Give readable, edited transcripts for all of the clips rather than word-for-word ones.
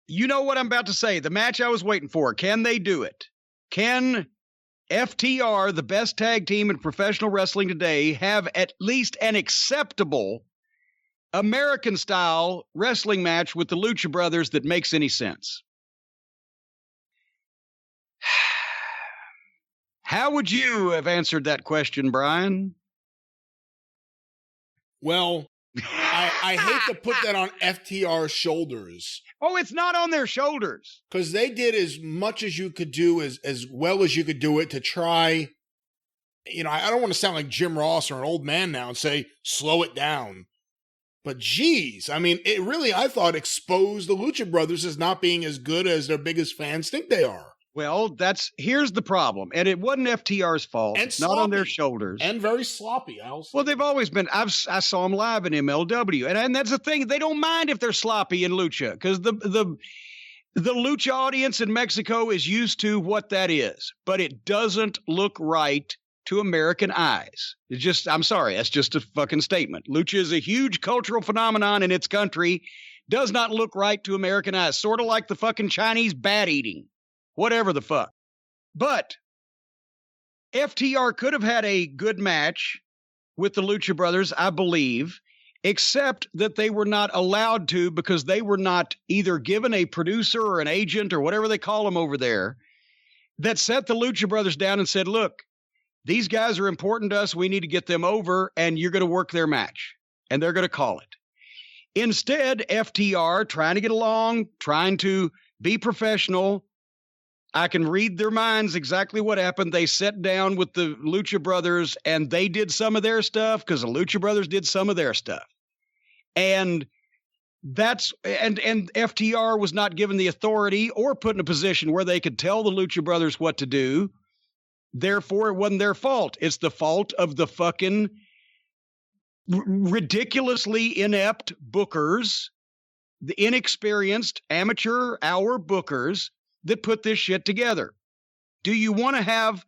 You know what I'm about to say. The match I was waiting for. Can they do it? Can FTR, the best tag team in professional wrestling today, have at least an acceptable American-style wrestling match with the Lucha Brothers that makes any sense? How would you have answered that question, Brian? Well, I hate to put that on FTR's shoulders. Oh, it's not on their shoulders. Because they did as much as you could do, as well as you could do it to try. You know, I don't want to sound like Jim Ross or an old man now and say, slow it down. But geez, I mean, it really, I thought, exposed the Lucha Brothers as not being as good as their biggest fans think they are. Well, here's the problem. And it wasn't FTR's fault. And it's sloppy. Not on their shoulders. And very sloppy, Well, they've always been. I saw them live in MLW. And that's the thing. They don't mind if they're sloppy in Lucha, because the Lucha audience in Mexico is used to what that is. But it doesn't look right to American eyes. I'm sorry. That's just a fucking statement. Lucha is a huge cultural phenomenon in its country. Does not look right to American eyes. Sort of like the fucking Chinese bat eating. Whatever the fuck. But FTR could have had a good match with the Lucha Brothers, I believe, except that they were not allowed to because they were not either given a producer or an agent or whatever they call them over there that set the Lucha Brothers down and said, look, these guys are important to us. We need to get them over, and you're going to work their match. And they're going to call it. Instead, FTR, trying to get along, trying to be professional, I can read their minds exactly what happened. They sat down with the Lucha Brothers and they did some of their stuff because the Lucha Brothers did some of their stuff. And FTR was not given the authority or put in a position where they could tell the Lucha Brothers what to do. Therefore, it wasn't their fault. It's the fault of the fucking ridiculously inept bookers, the inexperienced amateur hour bookers that put this shit together. Do you want to have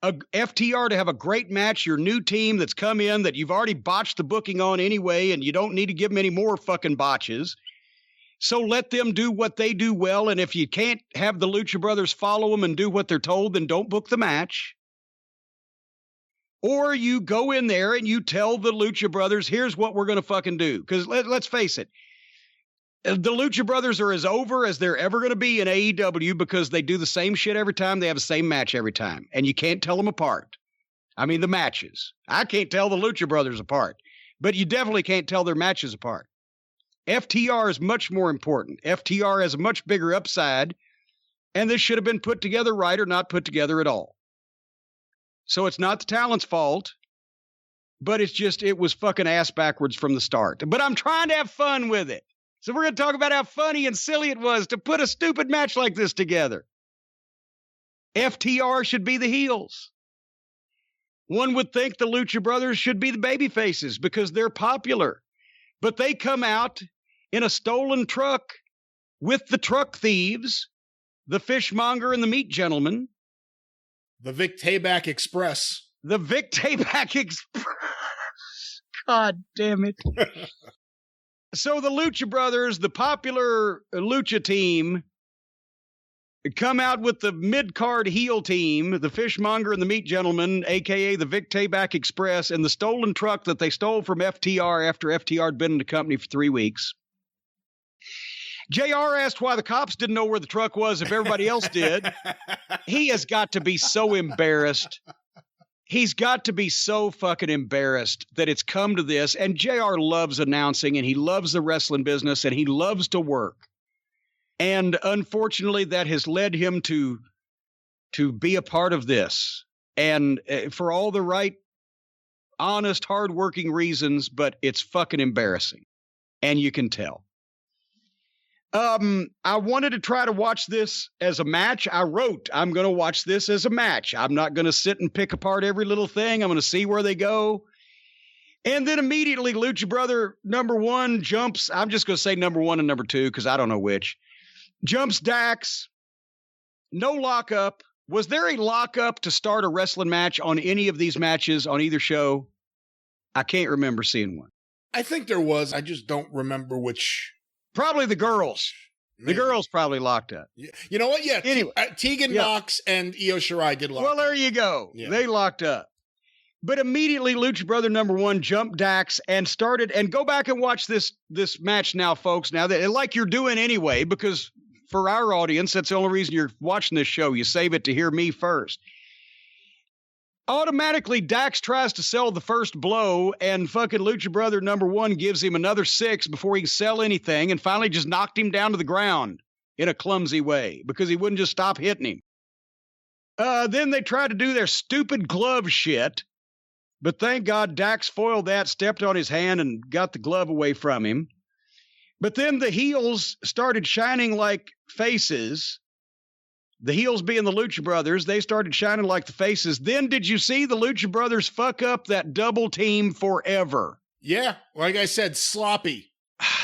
a FTR to have a great match, your new team that's come in that you've already botched the booking on anyway, and you don't need to give them any more fucking botches? So let them do what they do well, and if you can't have the Lucha Brothers follow them and do what they're told, then don't book the match. Or you go in there and you tell the Lucha Brothers, here's what we're going to fucking do. Because let's face it, the Lucha Brothers are as over as they're ever going to be in AEW because they do the same shit every time. They have the same match every time. And you can't tell them apart. I mean, the matches. I can't tell the Lucha Brothers apart. But you definitely can't tell their matches apart. FTR is much more important. FTR has a much bigger upside. And this should have been put together right or not put together at all. So it's not the talent's fault. But it was fucking ass backwards from the start. But I'm trying to have fun with it. So we're going to talk about how funny and silly it was to put a stupid match like this together. FTR should be the heels. One would think the Lucha Brothers should be the baby faces because they're popular. But they come out in a stolen truck with the truck thieves, the fishmonger and the meat gentleman. The Vic Tayback Express. The Vic Tayback Express. God damn it. So the Lucha Brothers, the popular Lucha team, come out with the mid-card heel team, the Fishmonger and the Meat Gentleman, a.k.a. the Vic Tayback Express, and the stolen truck that they stole from FTR after FTR had been in the company for 3 weeks. JR asked why the cops didn't know where the truck was if everybody else did. He has got to be so embarrassed. He's got to be so fucking embarrassed that it's come to this. And JR loves announcing and he loves the wrestling business and he loves to work. And unfortunately, that has led him to be a part of this. And for all the right, honest, hardworking reasons, but it's fucking embarrassing. And you can tell. I wanted to try to watch this as a match. I wrote, I'm going to watch this as a match. I'm not going to sit and pick apart every little thing. I'm going to see where they go. And then immediately Lucha Brother number 1 jumps. I'm just going to say number 1 and number 2 because I don't know which. Jumps Dax. No lockup. Was there a lockup to start a wrestling match on any of these matches on either show? I can't remember seeing one. I think there was. I just don't remember which. Probably the girls. The girl's probably locked up. You know what? Yeah. Anyway, Tegan Knox and Io Shirai did lock up. Well, there you go. Yeah. They locked up. But immediately, Lucha Brother number 1 jumped Dax and started, and go back and watch this match now, folks. Now, that like you're doing anyway, because for our audience, that's the only reason you're watching this show. You save it to hear me first. Automatically, Dax tries to sell the first blow, and fucking Lucha Brother number 1 gives him another 6 before he can sell anything, and finally just knocked him down to the ground in a clumsy way because he wouldn't just stop hitting him. Then they tried to do their stupid glove shit. But thank God Dax foiled that, stepped on his hand, and got the glove away from him. But then the heels started shining like faces. The heels being the Lucha Brothers, they started shining like the faces. Then did you see the Lucha Brothers fuck up that double team forever? Yeah, like I said, sloppy.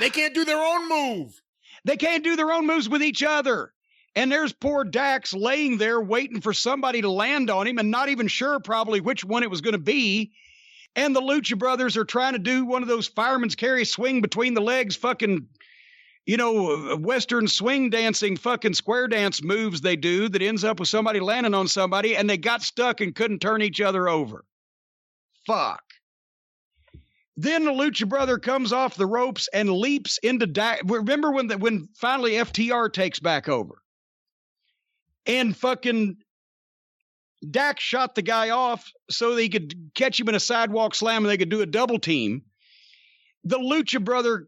They can't do their own move. They can't do their own moves with each other. And there's poor Dax laying there waiting for somebody to land on him and not even sure probably which one it was going to be. And the Lucha Brothers are trying to do one of those fireman's carry swing between the legs fucking, Western swing dancing fucking square dance moves they do that ends up with somebody landing on somebody, and they got stuck and couldn't turn each other over. Fuck. Then the Lucha Brother comes off the ropes and leaps into Dax. Remember when finally FTR takes back over? And fucking Dax shot the guy off so that he could catch him in a sidewalk slam and they could do a double team. The Lucha Brother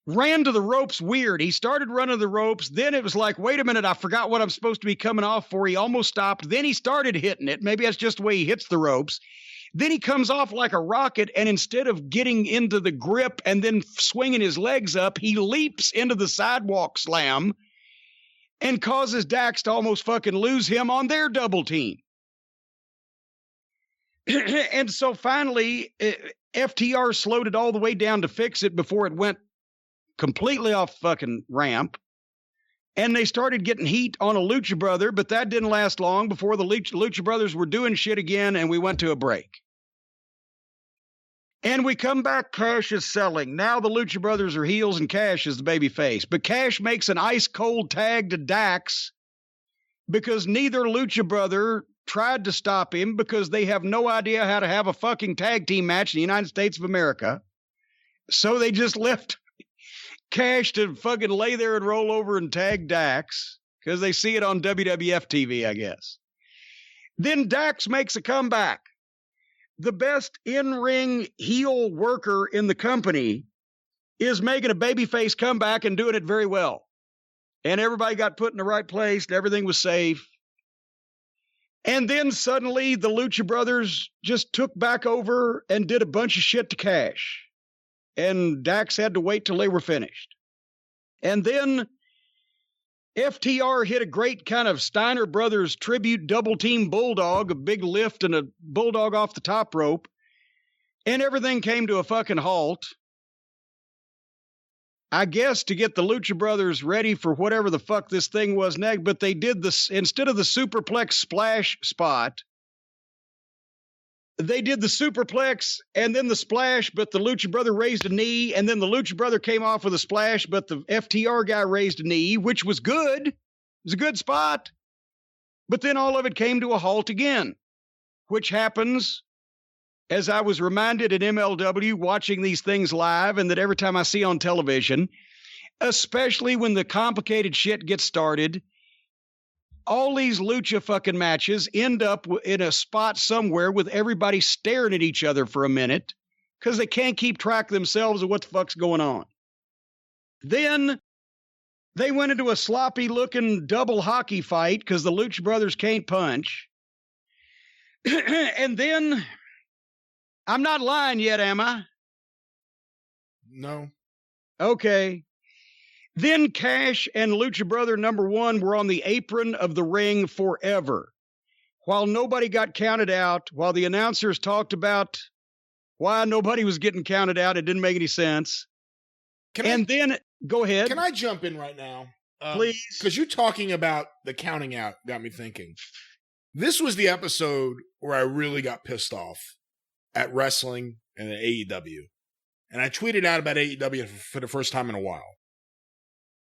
ran to the ropes weird. He started running the ropes. Then it was like, wait a minute, I forgot what I'm supposed to be coming off for. He almost stopped. Then he started hitting it. Maybe that's just the way he hits the ropes. Then he comes off like a rocket, and instead of getting into the grip and then swinging his legs up, he leaps into the sidewalk slam and causes Dax to almost fucking lose him on their double team. And so finally, FTR slowed it all the way down to fix it before it went completely off fucking ramp. And they started getting heat on a Lucha Brother, but that didn't last long before the Lucha Brothers were doing shit again, and we went to a break. And we come back, Cash is selling. Now the Lucha Brothers are heels and Cash is the baby face. But Cash makes an ice-cold tag to Dax because neither Lucha Brother tried to stop him because they have no idea how to have a fucking tag team match in the United States of America. So they just left Cash to fucking lay there and roll over and tag Dax because they see it on WWF TV, I guess. Then Dax makes a comeback. The best in-ring heel worker in the company is making a babyface comeback and doing it very well. And everybody got put in the right place and everything was safe. And then suddenly the Lucha Brothers just took back over and did a bunch of shit to Cash. And Dax had to wait till they were finished. And then FTR hit a great kind of Steiner Brothers tribute double team bulldog, a big lift and a bulldog off the top rope. And everything came to a fucking halt. I guess to get the Lucha Brothers ready for whatever the fuck this thing was next. But they did this, instead of the superplex splash spot, they did the superplex and then the splash, but the Lucha Brother raised a knee, and then the Lucha Brother came off with a splash, but the FTR guy raised a knee, which was good. It was a good spot. But then all of it came to a halt again, which happens, as I was reminded at MLW watching these things live, and that every time I see on television, especially when the complicated shit gets started, all these Lucha fucking matches end up in a spot somewhere with everybody staring at each other for a minute because they can't keep track of themselves of what the fuck's going on. Then they went into a sloppy looking double hockey fight because the Lucha Brothers can't punch. And then, I'm not lying yet, am I? No. Okay. Then Cash and Lucha Brother number 1 were on the apron of the ring forever. While nobody got counted out, while the announcers talked about why nobody was getting counted out, it didn't make any sense. Then, go ahead. Can I jump in right now? Please. Because you talking about the counting out got me thinking. This was the episode where I really got pissed off at wrestling and at AEW. And I tweeted out about AEW for the first time in a while.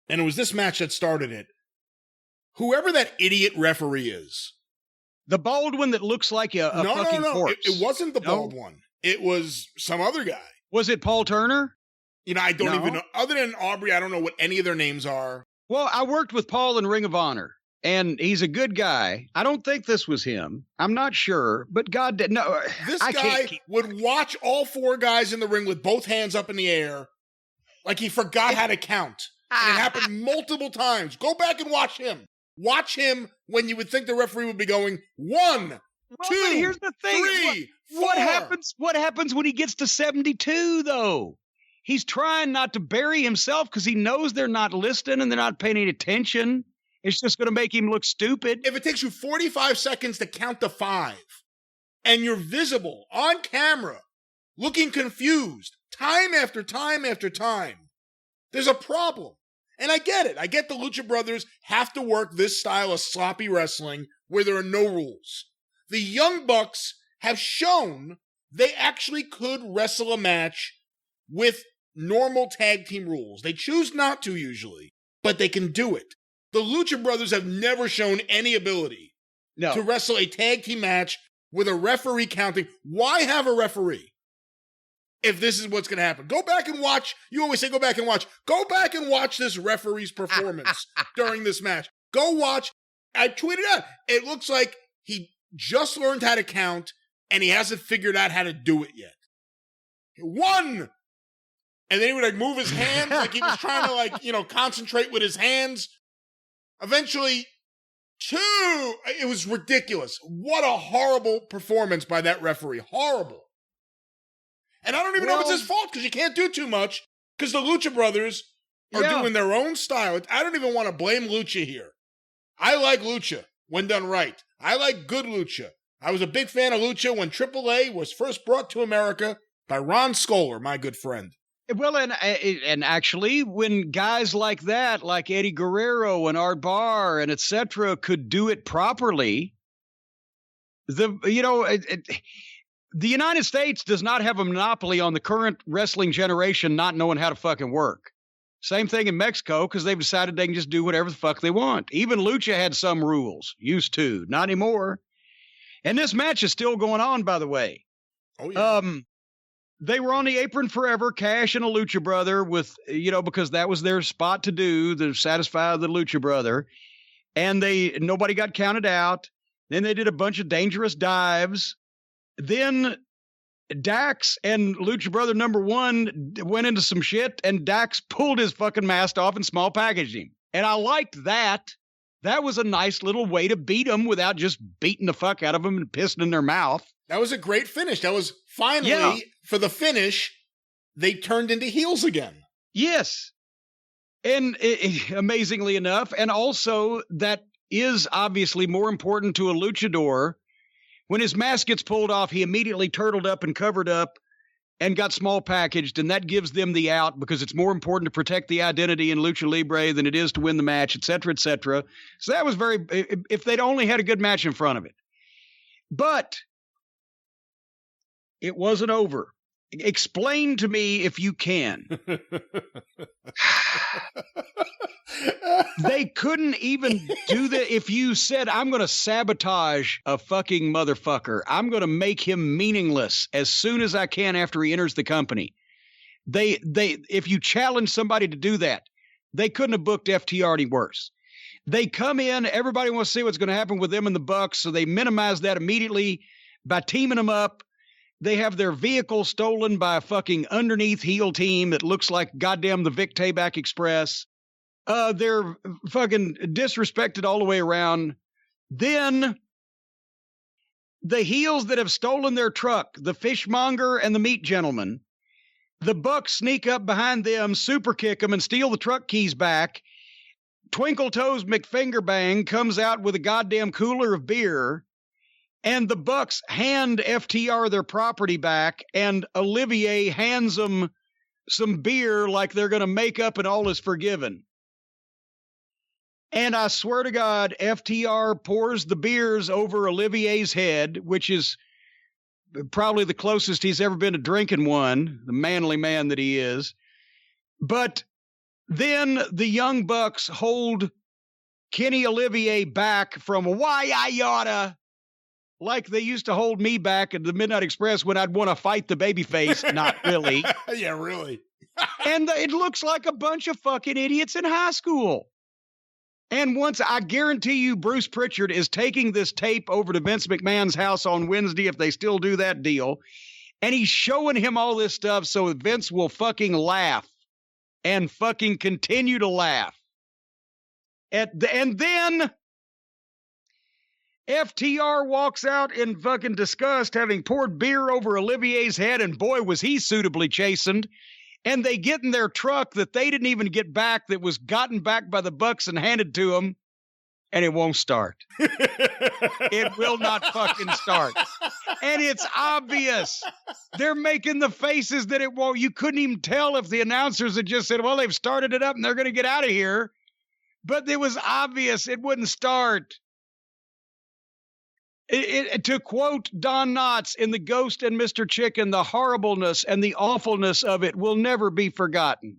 and it was this match that started it. Whoever that idiot referee is. The bald one that looks like a fucking corpse. It wasn't the bald one. It was some other guy. Was it Paul Turner? You know, I don't even know. Other than Aubrey, I don't know what any of their names are. Well, I worked with Paul in Ring of Honor, and he's a good guy. I don't think this was him. I'm not sure, but God, no. This guy would watch all four guys in the ring with both hands up in the air like he forgot how to count. And it happened multiple times. Go back and watch him. Watch him when you would think the referee would be going 1, 2, but here's the thing. 3, 4. What happens when he gets to 72, though? He's trying not to bury himself because he knows they're not listening and they're not paying any attention. It's just going to make him look stupid. If it takes you 45 seconds to count to 5 and you're visible on camera, looking confused time after time after time, there's a problem. And I get it. I get the Lucha Brothers have to work this style of sloppy wrestling where there are no rules. The Young Bucks have shown they actually could wrestle a match with normal tag team rules. They choose not to usually, but they can do it. The Lucha Brothers have never shown any ability to wrestle a tag team match with a referee counting. Why have a referee if this is what's going to happen? Go back and watch. You always say go back and watch. Go back and watch this referee's performance during this match. Go watch. I tweeted out. It looks like he just learned how to count and he hasn't figured out how to do it yet. 1. And then he would move his hands like he was trying to concentrate with his hands. Eventually, 2. It was ridiculous. What a horrible performance by that referee. Horrible. And I don't even know if it's his fault because you can't do too much because the Lucha Brothers are doing their own style. I don't even want to blame Lucha here. I like Lucha when done right. I like good Lucha. I was a big fan of Lucha when AAA was first brought to America by Ron Skoller, my good friend. Well, and actually, when guys like that, like Eddie Guerrero and Art Barr and etc., could do it properly, the United States does not have a monopoly on the current wrestling generation not knowing how to fucking work. Same thing in Mexico because they've decided they can just do whatever the fuck they want. Even Lucha had some rules, used to, not anymore. And this match is still going on, by the way. Oh yeah. They were on the apron forever, Cash and a Lucha Brother, with because that was their spot to do to satisfy the Lucha Brother, and nobody got counted out. Then they did a bunch of dangerous dives. Then Dax and Lucha Brother number 1 went into some shit, and Dax pulled his fucking mask off and small packaged him. And I liked that. That was a nice little way to beat them without just beating the fuck out of them and pissing in their mouth. That was a great finish. That was finally, for the finish, they turned into heels again. Yes. And amazingly enough, and also that is obviously more important to a luchador. When his mask gets pulled off, he immediately turtled up and covered up and got small packaged, and that gives them the out because it's more important to protect the identity in Lucha Libre than it is to win the match, et cetera, et cetera. So that was if they'd only had a good match in front of it. But it wasn't over. Explain to me if you can. They couldn't even do that. If you said, I'm going to sabotage a fucking motherfucker, I'm going to make him meaningless as soon as I can after he enters the company. If you challenge somebody to do that, they couldn't have booked FTR any worse. They come in, everybody wants to see what's going to happen with them and the Bucks, so they minimize that immediately by teaming them up. They have their vehicle stolen by a fucking underneath heel team that looks like goddamn the Vic Tayback Express. They're fucking disrespected all the way around. Then the heels that have stolen their truck, the fishmonger and the meat gentleman, the Bucks sneak up behind them, super kick them, and steal the truck keys back. Twinkle Toes McFingerbang comes out with a goddamn cooler of beer. And the Bucks hand FTR their property back, and Olivier hands them some beer like they're going to make up and all is forgiven. And I swear to God, FTR pours the beers over Olivier's head, which is probably the closest he's ever been to drinking one, the manly man that he is. But Then the Young Bucks hold Kenny Olivier back from why I oughta, like they used to hold me back at the Midnight Express when I'd want to fight the babyface. Not really. Yeah, really. And it looks like a bunch of fucking idiots in high school. And once, I guarantee you, Bruce Pritchard is taking this tape over to Vince McMahon's house on Wednesday, if they still do that deal. And he's showing him all this stuff so Vince will fucking laugh and fucking continue to laugh. And then FTR walks out in fucking disgust, having poured beer over Olivier's head, and boy, was he suitably chastened. And they get in their truck that they didn't even get back, that was gotten back by the Bucks and handed to them, and it won't start. It will not fucking start. And it's obvious. They're making the faces that it won't. You couldn't even tell if the announcers had just said, well, they've started it up and they're going to get out of here. But it was obvious it wouldn't start. To quote Don Knotts in The Ghost and Mr. Chicken, the horribleness and the awfulness of it will never be forgotten.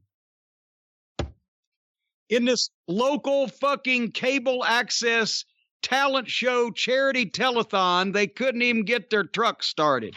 In this local fucking cable access talent show charity telethon, they couldn't even get their truck started.